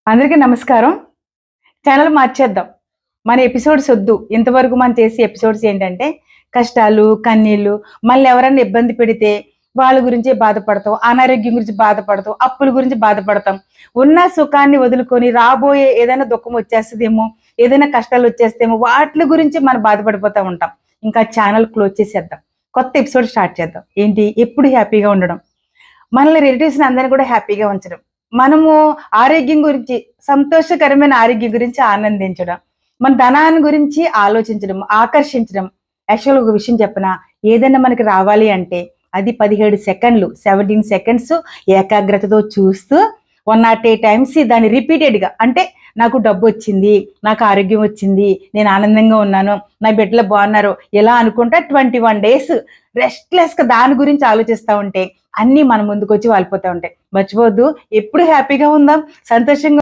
అందరికీ నమస్కారం. ఛానల్ మార్చేద్దాం. మన ఎపిసోడ్స్ వద్దు. ఇంతవరకు మనం చేసే ఎపిసోడ్స్ ఏంటంటే కష్టాలు, కన్నీళ్ళు, మళ్ళీ ఎవరైనా ఇబ్బంది పెడితే వాళ్ళ గురించే బాధపడతాం, అనారోగ్యం గురించి బాధపడతాం, అప్పుల గురించి బాధపడతాం. ఉన్న సుఖాన్ని వదులుకొని రాబోయే ఏదైనా దుఃఖం వచ్చేస్తుందేమో, ఏదైనా కష్టాలు వచ్చేస్తేమో వాటి గురించి మనం బాధపడిపోతూ ఉంటాం. ఇంకా ఛానల్ క్లోజ్ చేసేద్దాం. కొత్త ఎపిసోడ్ స్టార్ట్ చేద్దాం. ఏంటి? ఎప్పుడు హ్యాపీగా ఉండడం, మనల్ని రిలేటివ్స్ని అందరినీ కూడా హ్యాపీగా ఉంచడం, మనము ఆరోగ్యం గురించి, సంతోషకరమైన ఆరోగ్యం గురించి ఆనందించడం, మన ధనాన్ని గురించి ఆలోచించడం, ఆకర్షించడం. యాక్చువల్గా ఒక విషయం చెప్పనా, ఏదైనా మనకి రావాలి అంటే అది 17 సెకండ్లు, 17 సెకండ్స్ ఏకాగ్రతతో చూస్తూ 108 టైమ్స్ దాన్ని రిపీటెడ్గా, అంటే నాకు డబ్బు వచ్చింది, నాకు ఆరోగ్యం వచ్చింది, నేను ఆనందంగా ఉన్నాను, నా బిడ్డలు బాగున్నారు, ఇలా అనుకుంటా 21 డేస్ రెస్ట్లెస్గా దాని గురించి ఆలోచిస్తూ ఉంటే అన్నీ మన ముందుకు వచ్చి వాలిపోతూ ఉంటాయి. మర్చిపోవద్దు, ఎప్పుడు హ్యాపీగా ఉందాం, సంతోషంగా